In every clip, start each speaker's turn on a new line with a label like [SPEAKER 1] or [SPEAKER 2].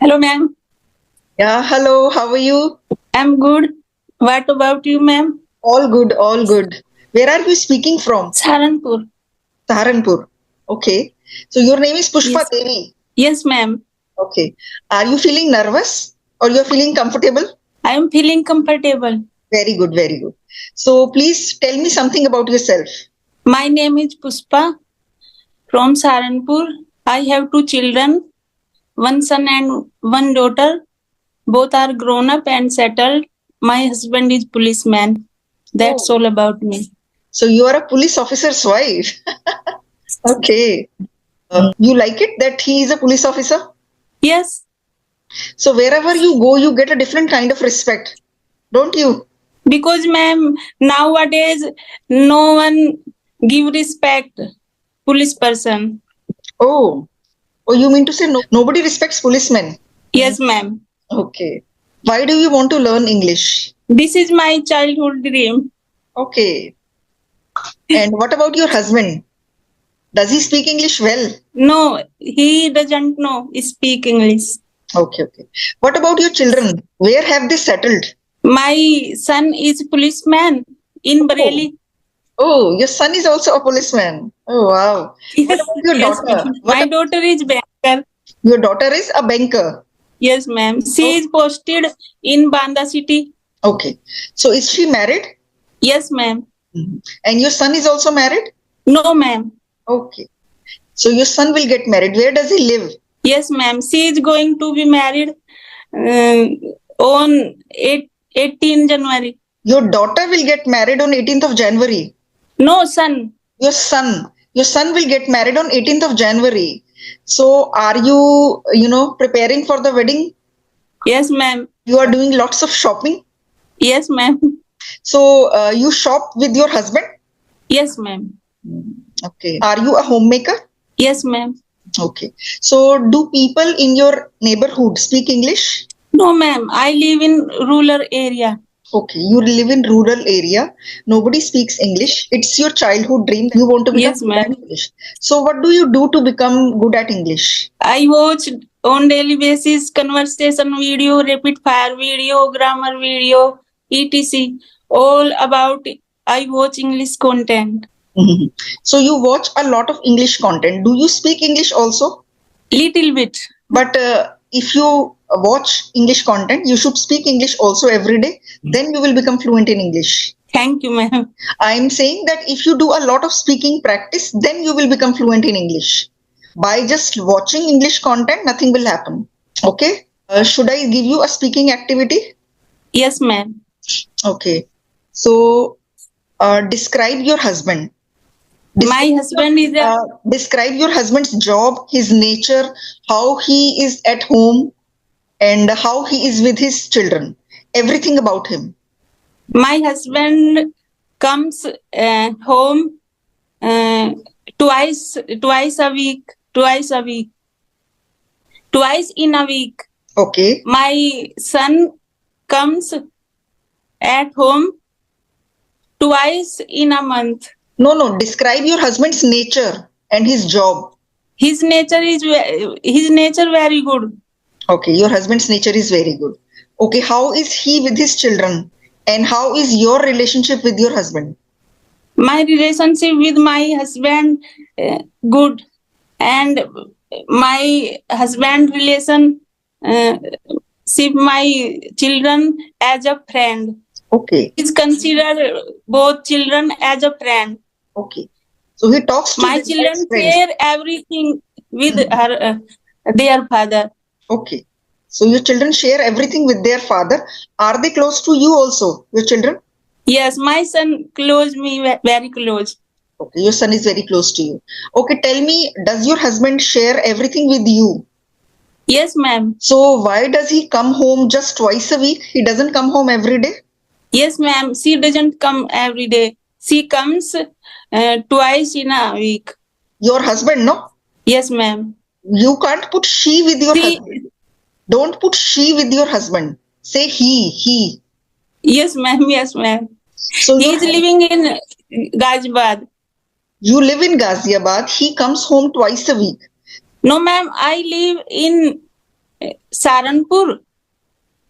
[SPEAKER 1] Hello, ma'am.
[SPEAKER 2] Yeah, hello, how are you?
[SPEAKER 1] I'm good. What about you, ma'am?
[SPEAKER 2] All good, all good. Where are you speaking from?
[SPEAKER 1] Saharanpur.
[SPEAKER 2] Saharanpur. Okay. So your name is Pushpa
[SPEAKER 1] Yes.
[SPEAKER 2] Devi.
[SPEAKER 1] Yes, ma'am.
[SPEAKER 2] Okay. Are you feeling nervous or you're feeling comfortable?
[SPEAKER 1] I am feeling comfortable.
[SPEAKER 2] Very good, very good. So please tell me something about yourself.
[SPEAKER 1] My name is Puspa from Saharanpur. I have two children, one son and one daughter. Both are grown up and settled. My husband is policeman. That's
[SPEAKER 2] Oh,
[SPEAKER 1] all about me.
[SPEAKER 2] so you are a police officer's wife. Okay. You like it that he is a police officer?
[SPEAKER 1] Yes,
[SPEAKER 2] So wherever you go, you get a different kind of respect, don't you?
[SPEAKER 1] because ma'am, nowadays no one give respect police person.
[SPEAKER 2] Oh, oh, you mean to say nobody respects policemen?
[SPEAKER 1] Yes, ma'am.
[SPEAKER 2] Okay. Why do you want to learn English?
[SPEAKER 1] This is my childhood dream.
[SPEAKER 2] Okay. And what about your husband? Does he speak English well?
[SPEAKER 1] No, he doesn't know speak English.
[SPEAKER 2] Okay, okay. What about your children? Where have they settled?
[SPEAKER 1] My son is policeman in
[SPEAKER 2] Oh,
[SPEAKER 1] Bareilly.
[SPEAKER 2] oh, your son is also a policeman. Oh, wow. What
[SPEAKER 1] Yes,
[SPEAKER 2] about your
[SPEAKER 1] yes, ma'am.
[SPEAKER 2] daughter?
[SPEAKER 1] My daughter is banker.
[SPEAKER 2] Your daughter is a banker.
[SPEAKER 1] Yes, ma'am. She
[SPEAKER 2] Oh,
[SPEAKER 1] is posted in Banda city.
[SPEAKER 2] okay. So is she married?
[SPEAKER 1] Yes, ma'am.
[SPEAKER 2] Mhm. And your son is also married?
[SPEAKER 1] No, ma'am.
[SPEAKER 2] Okay. So your son will get married. Where does he live?
[SPEAKER 1] Yes, ma'am. She is going to be married uh, on 18 January.
[SPEAKER 2] Your daughter will get married on 18th of January.
[SPEAKER 1] No, son.
[SPEAKER 2] Your son will get married on 18th of January. So are you, preparing for the wedding?
[SPEAKER 1] Yes, ma'am.
[SPEAKER 2] You are doing lots of shopping.
[SPEAKER 1] Yes, ma'am.
[SPEAKER 2] So you shop with your husband?
[SPEAKER 1] Yes, ma'am.
[SPEAKER 2] Okay. Are you a homemaker?
[SPEAKER 1] Yes, ma'am.
[SPEAKER 2] Okay. So do people in your neighborhood speak English?
[SPEAKER 1] No, ma'am. I live in rural area.
[SPEAKER 2] Okay, you live in rural area. Nobody speaks English. It's your childhood dream that you want to become
[SPEAKER 1] Yes,
[SPEAKER 2] good at
[SPEAKER 1] ma'am.
[SPEAKER 2] English. So what do you do to become good at English?
[SPEAKER 1] I watch on daily basis conversation video, rapid fire video, grammar video, etc. All about I watch English content.
[SPEAKER 2] Mhm. So you watch a lot of English content. Do you speak English also?
[SPEAKER 1] Little bit.
[SPEAKER 2] But if you watch English content, you should speak English also every day. Then you will become fluent in English.
[SPEAKER 1] Thank you, ma'am.
[SPEAKER 2] I'm saying that if you do a lot of speaking practice, then you will become fluent in English. By just watching English content, nothing will happen. Okay? Should I give you a speaking activity?
[SPEAKER 1] Yes, ma'am.
[SPEAKER 2] Okay. So describe your husband.
[SPEAKER 1] My husband is a
[SPEAKER 2] Describe your husband's job, his nature, how he is at home, and how he is with his children. Everything about him.
[SPEAKER 1] my husband comes home uh, twice a week, twice in a week.
[SPEAKER 2] Okay.
[SPEAKER 1] My son comes at home twice in a month.
[SPEAKER 2] No, no. Describe your husband's nature and his job.
[SPEAKER 1] His nature very good.
[SPEAKER 2] Okay. Your husband's nature is very good. Okay. How is he with his children? And how is your relationship with your husband?
[SPEAKER 1] My relationship with my husband good, and my husband relation ship my children as a friend.
[SPEAKER 2] Okay.
[SPEAKER 1] Is consider both children as a friend.
[SPEAKER 2] Okay. So he talks to
[SPEAKER 1] My
[SPEAKER 2] them
[SPEAKER 1] children
[SPEAKER 2] as friends.
[SPEAKER 1] share everything with
[SPEAKER 2] Mhm.
[SPEAKER 1] their father.
[SPEAKER 2] Okay. So your children share everything with their father. Are they close to you also, your children?
[SPEAKER 1] Yes, my son close me very close.
[SPEAKER 2] Okay, your son is very close to you. Okay, tell me, does your husband share everything with you?
[SPEAKER 1] Yes, ma'am.
[SPEAKER 2] So why does he come home just twice a week? He doesn't come home every day?
[SPEAKER 1] Yes, ma'am. She doesn't come every day. She comes twice in a week.
[SPEAKER 2] Your husband, no?
[SPEAKER 1] Yes, ma'am.
[SPEAKER 2] You can't put she with your
[SPEAKER 1] She,
[SPEAKER 2] husband. Don't put she with your husband. Say he.
[SPEAKER 1] yes, ma'am. Yes, ma'am.
[SPEAKER 2] So
[SPEAKER 1] He is living in Ghaziabad.
[SPEAKER 2] you live in Ghaziabad. He comes home twice a week.
[SPEAKER 1] No, ma'am. I live in Saranpur.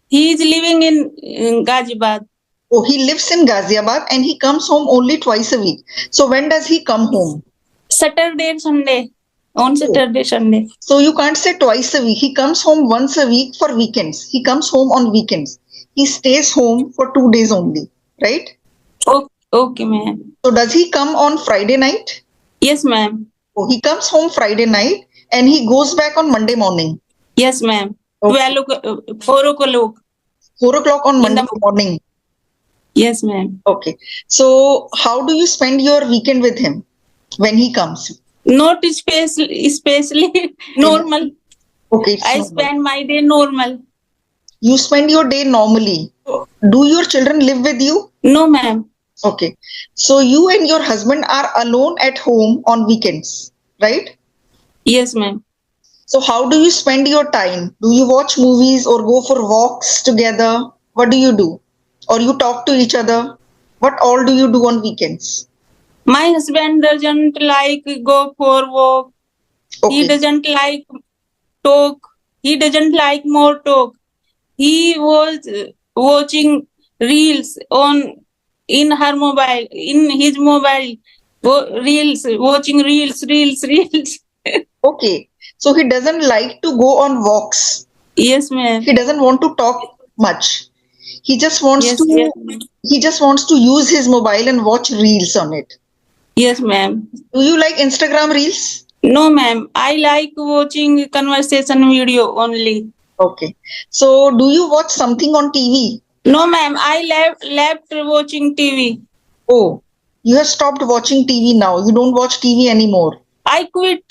[SPEAKER 1] He is living in Ghaziabad.
[SPEAKER 2] Oh, he lives in Ghaziabad and he comes home only twice a week. So when does he come home?
[SPEAKER 1] Saturday and Sunday. On Saturday, Sunday.
[SPEAKER 2] So you can't say twice a week. He comes home once a week for weekends. He comes home on weekends. He stays home for 2 days only, right?
[SPEAKER 1] Okay, ma'am.
[SPEAKER 2] So does he come on Friday night?
[SPEAKER 1] Yes, ma'am.
[SPEAKER 2] Oh, he comes home Friday night and he goes back on Monday morning.
[SPEAKER 1] Yes, ma'am.
[SPEAKER 2] Okay.
[SPEAKER 1] 4 o'clock.
[SPEAKER 2] 4 o'clock on
[SPEAKER 1] In
[SPEAKER 2] Monday
[SPEAKER 1] the-
[SPEAKER 2] morning.
[SPEAKER 1] Yes, ma'am.
[SPEAKER 2] Okay. So how do you spend your weekend with him when he comes?
[SPEAKER 1] Not especially normal.
[SPEAKER 2] Okay. It's
[SPEAKER 1] I
[SPEAKER 2] normal.
[SPEAKER 1] spend my day normal.
[SPEAKER 2] You spend your day normally. Do your children live with you?
[SPEAKER 1] No, ma'am.
[SPEAKER 2] Okay. So you and your husband are alone at home on weekends, right?
[SPEAKER 1] Yes, ma'am.
[SPEAKER 2] So how do you spend your time? Do you watch movies or go for walks together? What do you do? Or you talk to each other? What all do you do on weekends?
[SPEAKER 1] My husband doesn't like go for walk. He
[SPEAKER 2] Okay.
[SPEAKER 1] doesn't like talk. He doesn't like more talk. He was watching reels in his mobile. Reels, watching reels.
[SPEAKER 2] Okay. So he doesn't like to go on walks.
[SPEAKER 1] Yes, ma'am.
[SPEAKER 2] He doesn't want to talk much. He just wants
[SPEAKER 1] Yes,
[SPEAKER 2] to
[SPEAKER 1] yes,
[SPEAKER 2] he just wants to use his mobile and watch reels on it.
[SPEAKER 1] yes, ma'am.
[SPEAKER 2] Do you like Instagram reels?
[SPEAKER 1] No, ma'am. I like watching conversation video only.
[SPEAKER 2] Okay. So do you watch something on TV?
[SPEAKER 1] No, ma'am. I left watching TV.
[SPEAKER 2] Oh, you have stopped watching TV now. You don't watch TV anymore.
[SPEAKER 1] I quit.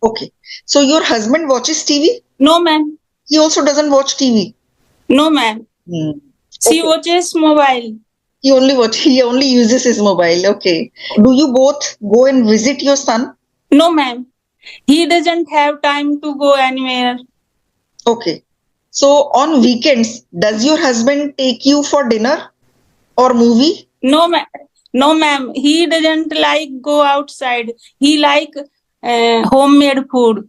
[SPEAKER 2] Okay. So your husband watches TV?
[SPEAKER 1] No, ma'am.
[SPEAKER 2] He also doesn't watch TV.
[SPEAKER 1] No, ma'am.
[SPEAKER 2] Hmm.
[SPEAKER 1] She
[SPEAKER 2] Okay.
[SPEAKER 1] watches mobile.
[SPEAKER 2] He only uses his mobile. Okay. Do you both go and visit your son?
[SPEAKER 1] No, ma'am. He doesn't have time to go anywhere.
[SPEAKER 2] Okay. So on weekends, does your husband take you for dinner or movie?
[SPEAKER 1] No, ma'am. No, ma'am. He doesn't like go outside. He like homemade food.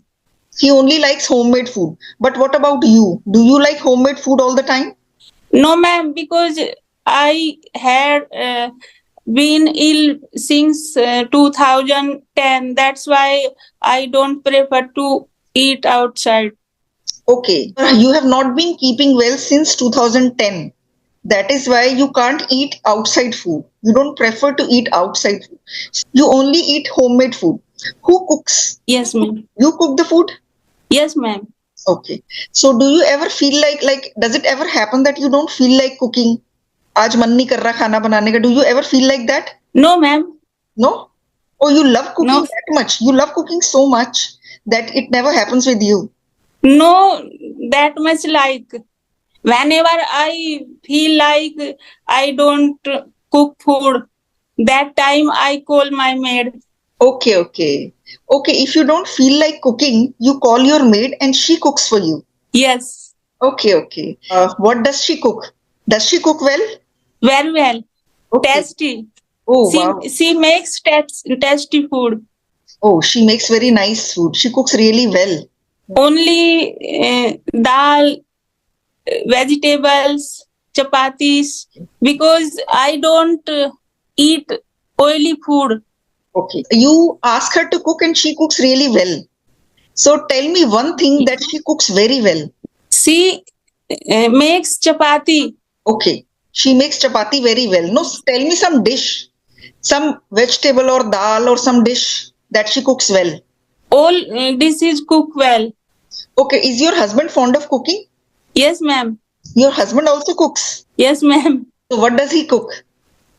[SPEAKER 2] He only likes homemade food. But what about you? Do you like homemade food all the time?
[SPEAKER 1] No, ma'am. Because I had been ill since 2010. That's why I don't prefer to eat outside.
[SPEAKER 2] Okay. You have not been keeping well since 2010. That is why you can't eat outside food. You don't prefer to eat outside food. You only eat homemade food. Who cooks?
[SPEAKER 1] Yes, ma'am.
[SPEAKER 2] You cook the food?
[SPEAKER 1] Yes, ma'am.
[SPEAKER 2] Okay. So do you ever feel like does it ever happen that you don't feel like cooking? आज मन नहीं कर रहा खाना बनाने का. Do you ever feel like that?
[SPEAKER 1] No, ma'am.
[SPEAKER 2] No? Oh, you love cooking
[SPEAKER 1] No.
[SPEAKER 2] that much. You love cooking so much that it never happens with you.
[SPEAKER 1] No, that much like. Whenever I feel like I don't cook food, that time I call my maid.
[SPEAKER 2] Okay, okay. Okay, if you don't feel like cooking, you call your maid and she cooks for you.
[SPEAKER 1] Yes,
[SPEAKER 2] Okay, okay. What does she cook? Does she cook well?
[SPEAKER 1] very well.
[SPEAKER 2] Okay.
[SPEAKER 1] Tasty.
[SPEAKER 2] Oh, wow.
[SPEAKER 1] She makes tasty food.
[SPEAKER 2] Oh, she makes very nice food. She cooks really well.
[SPEAKER 1] Only dal, vegetables, chapatis, because I don't eat oily food.
[SPEAKER 2] Okay. You ask her to cook and she cooks really well. So tell me one thing that she cooks very well.
[SPEAKER 1] She makes chapati.
[SPEAKER 2] Okay. She makes chapati very well. No, tell me some dish, some vegetable or dal or some dish that she cooks well.
[SPEAKER 1] All dishes cook well.
[SPEAKER 2] Okay. Is your husband fond of cooking?
[SPEAKER 1] Yes, ma'am.
[SPEAKER 2] Your husband also cooks.
[SPEAKER 1] Yes, ma'am.
[SPEAKER 2] So what does he cook?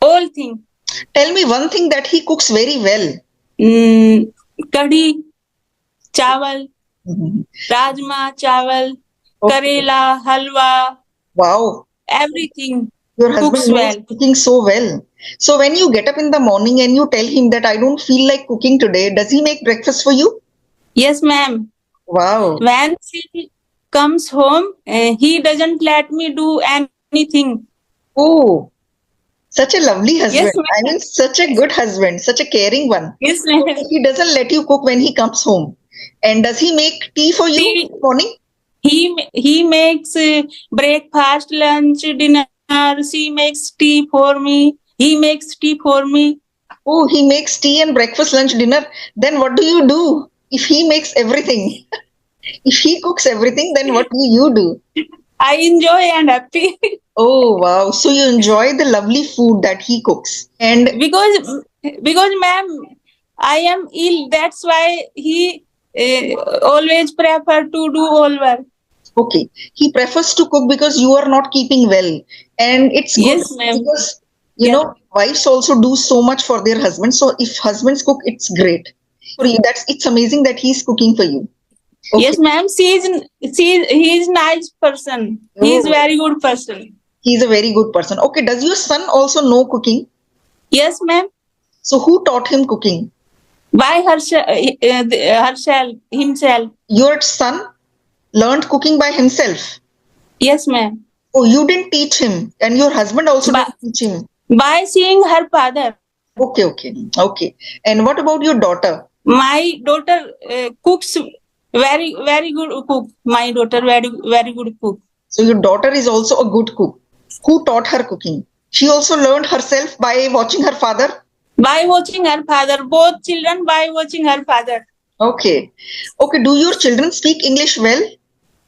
[SPEAKER 1] All thing.
[SPEAKER 2] Tell me one thing that he cooks very well.
[SPEAKER 1] Kadhi, chawal,
[SPEAKER 2] Mhm.
[SPEAKER 1] rajma, chawal,
[SPEAKER 2] Okay.
[SPEAKER 1] karela, halwa,
[SPEAKER 2] Wow.
[SPEAKER 1] everything.
[SPEAKER 2] Your husband
[SPEAKER 1] Cooks
[SPEAKER 2] knows
[SPEAKER 1] well.
[SPEAKER 2] cooking so well. So when you get up in the morning and you tell him that I don't feel like cooking today, does he make breakfast for you?
[SPEAKER 1] Yes, ma'am.
[SPEAKER 2] Wow.
[SPEAKER 1] When she comes home, he doesn't let me do anything.
[SPEAKER 2] Oh, such a lovely husband.
[SPEAKER 1] Yes, ma'am.
[SPEAKER 2] I mean, such a good husband, such a caring one.
[SPEAKER 1] Yes, ma'am.
[SPEAKER 2] He doesn't let you cook when he comes home. And does he make tea for you
[SPEAKER 1] Tea.
[SPEAKER 2] in the morning?
[SPEAKER 1] He makes breakfast, lunch, dinner. She makes tea for me. He makes tea for me.
[SPEAKER 2] Oh, he makes tea and breakfast, lunch, dinner. Then what do you do if he makes everything? If he cooks everything, then what do you do?
[SPEAKER 1] I enjoy and happy
[SPEAKER 2] Oh, wow. So you enjoy the lovely food that he cooks. And
[SPEAKER 1] because ma'am, I am ill. That's why he always prefer to do all work.
[SPEAKER 2] okay, he prefers to cook because you are not keeping well. And it's good
[SPEAKER 1] Yes, ma'am.
[SPEAKER 2] because,
[SPEAKER 1] Yes.
[SPEAKER 2] wives also do so much for their husbands. So if husbands cook, it's great. For you, it's amazing that he's cooking for you. Okay.
[SPEAKER 1] Yes, ma'am. He is nice person. He is
[SPEAKER 2] Oh.
[SPEAKER 1] very good person.
[SPEAKER 2] He's a very good person. Okay, does your son also know cooking?
[SPEAKER 1] Yes, ma'am.
[SPEAKER 2] So who taught him cooking?
[SPEAKER 1] By herself, himself.
[SPEAKER 2] Your son learned cooking by himself.
[SPEAKER 1] Yes, ma'am.
[SPEAKER 2] Oh, you didn't teach him, and your husband also
[SPEAKER 1] But-
[SPEAKER 2] didn't teach him.
[SPEAKER 1] By seeing her father.
[SPEAKER 2] Okay. And what about your daughter?
[SPEAKER 1] My daughter cooks very good cook. My daughter very good cook.
[SPEAKER 2] So your daughter is also a good cook. Who taught her cooking? She also learned herself by watching her father.
[SPEAKER 1] By watching her father, both children by watching her father.
[SPEAKER 2] Okay. Do your children speak English well?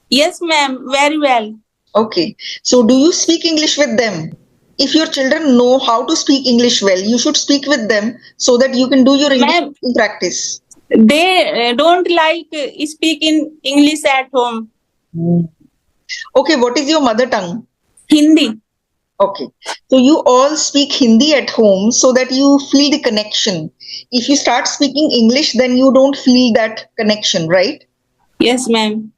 [SPEAKER 1] Yes, ma'am, very well.
[SPEAKER 2] Okay. So do you speak English with them? If your children know how to speak English well, you should speak with them so that you can do your English
[SPEAKER 1] Ma'am.
[SPEAKER 2] in practice.
[SPEAKER 1] They don't like speaking English at home.
[SPEAKER 2] Okay, what is your mother tongue?
[SPEAKER 1] Hindi.
[SPEAKER 2] Okay. So you all speak Hindi at home so that you feel the connection. If you start speaking English, then you don't feel that connection, right?
[SPEAKER 1] Yes, ma'am.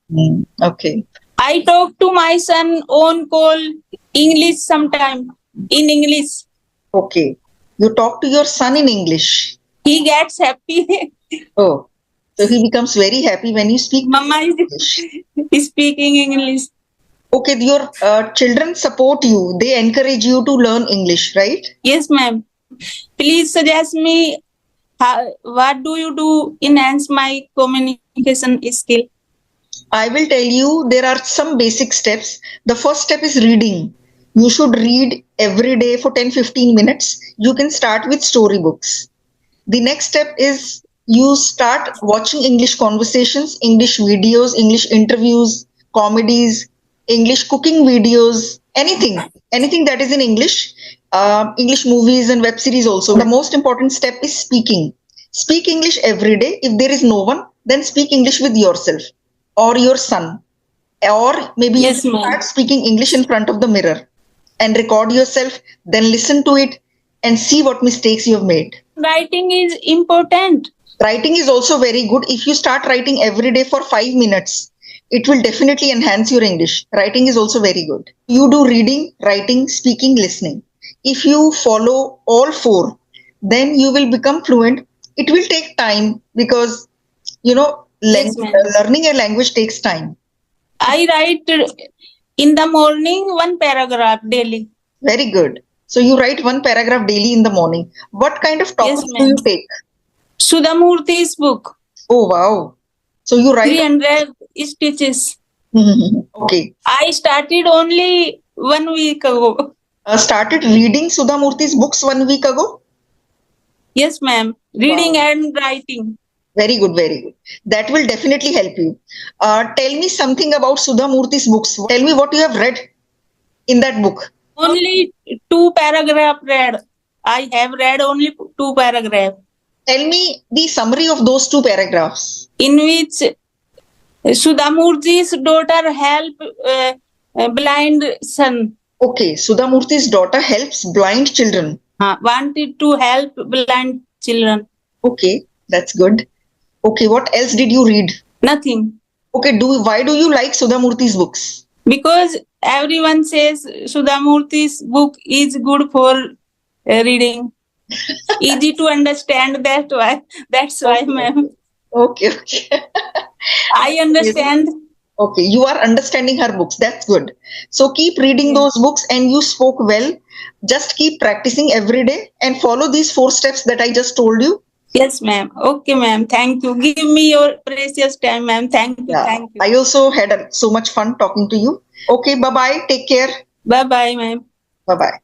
[SPEAKER 2] Okay.
[SPEAKER 1] I talk to my son on call English sometime in English.
[SPEAKER 2] Okay. You talk to your son in English.
[SPEAKER 1] He gets happy.
[SPEAKER 2] Oh. So he becomes very happy when you speak
[SPEAKER 1] Mama
[SPEAKER 2] English.
[SPEAKER 1] is speaking English.
[SPEAKER 2] Okay, your children support you. They encourage you to learn English, right?
[SPEAKER 1] Yes, ma'am. Please suggest me what do you do enhance my communication skill?
[SPEAKER 2] I will tell you there are some basic steps. The first step is reading. You should read every day for 10-15 minutes. You can start with storybooks. The next step is you start watching English conversations, English videos, English interviews, comedies, English cooking videos, anything that is in English, English movies and web series also. The most important step is speaking. Speak English every day. If there is no one, then speak English with yourself or your son. Or maybe
[SPEAKER 1] Yes,
[SPEAKER 2] you
[SPEAKER 1] ma'am.
[SPEAKER 2] start speaking English in front of the mirror and record yourself, then listen to it and see what mistakes you have made.
[SPEAKER 1] Writing is important.
[SPEAKER 2] Writing is also very good. If you start writing every day for 5 minutes, it will definitely enhance your English. Writing is also very good. You do reading, writing, speaking, listening. If you follow all four, then you will become fluent. It will take time because,
[SPEAKER 1] Yes, ma'am.
[SPEAKER 2] learning a language takes time.
[SPEAKER 1] I write in the morning one paragraph daily.
[SPEAKER 2] Very good. So you write one paragraph daily in the morning. What kind of topics do
[SPEAKER 1] ma'am.
[SPEAKER 2] you take?
[SPEAKER 1] Sudhamurthy's book.
[SPEAKER 2] Oh, wow. So you write.
[SPEAKER 1] 300 stitches.
[SPEAKER 2] Okay.
[SPEAKER 1] I started only 1 week ago.
[SPEAKER 2] Started reading Sudhamurthy's books 1 week ago?
[SPEAKER 1] Yes, ma'am. Reading
[SPEAKER 2] Wow.
[SPEAKER 1] and writing.
[SPEAKER 2] Very good, very good. That will definitely help you. Tell me something about Sudhamurthy's books. Tell me what you have read in that book.
[SPEAKER 1] Only 2 paragraph read. I have read only 2 paragraph.
[SPEAKER 2] Tell me the summary of those 2 paragraphs.
[SPEAKER 1] In which Sudhamurthy's daughter help blind son.
[SPEAKER 2] Okay, Sudhamurthy's daughter helps blind children.
[SPEAKER 1] Wanted to help blind children.
[SPEAKER 2] Okay, that's good. Okay, what else did you read?
[SPEAKER 1] Nothing.
[SPEAKER 2] Okay, why do you like Sudhamurthy's books?
[SPEAKER 1] Because everyone says Sudhamurthy's book is good for reading. Easy to understand. That's why, ma'am.
[SPEAKER 2] Okay.
[SPEAKER 1] I understand.
[SPEAKER 2] Okay, you are understanding her books. That's good. So keep reading those books, and you spoke well. Just keep practicing every day and follow these 4 steps that I just told you.
[SPEAKER 1] Yes, ma'am. Okay, ma'am. Thank you. Give me your precious time, ma'am. Thank you.
[SPEAKER 2] Yeah,
[SPEAKER 1] Thank you.
[SPEAKER 2] I also had so much fun talking to you. Okay, bye bye. Take care.
[SPEAKER 1] Bye bye, ma'am.
[SPEAKER 2] Bye bye.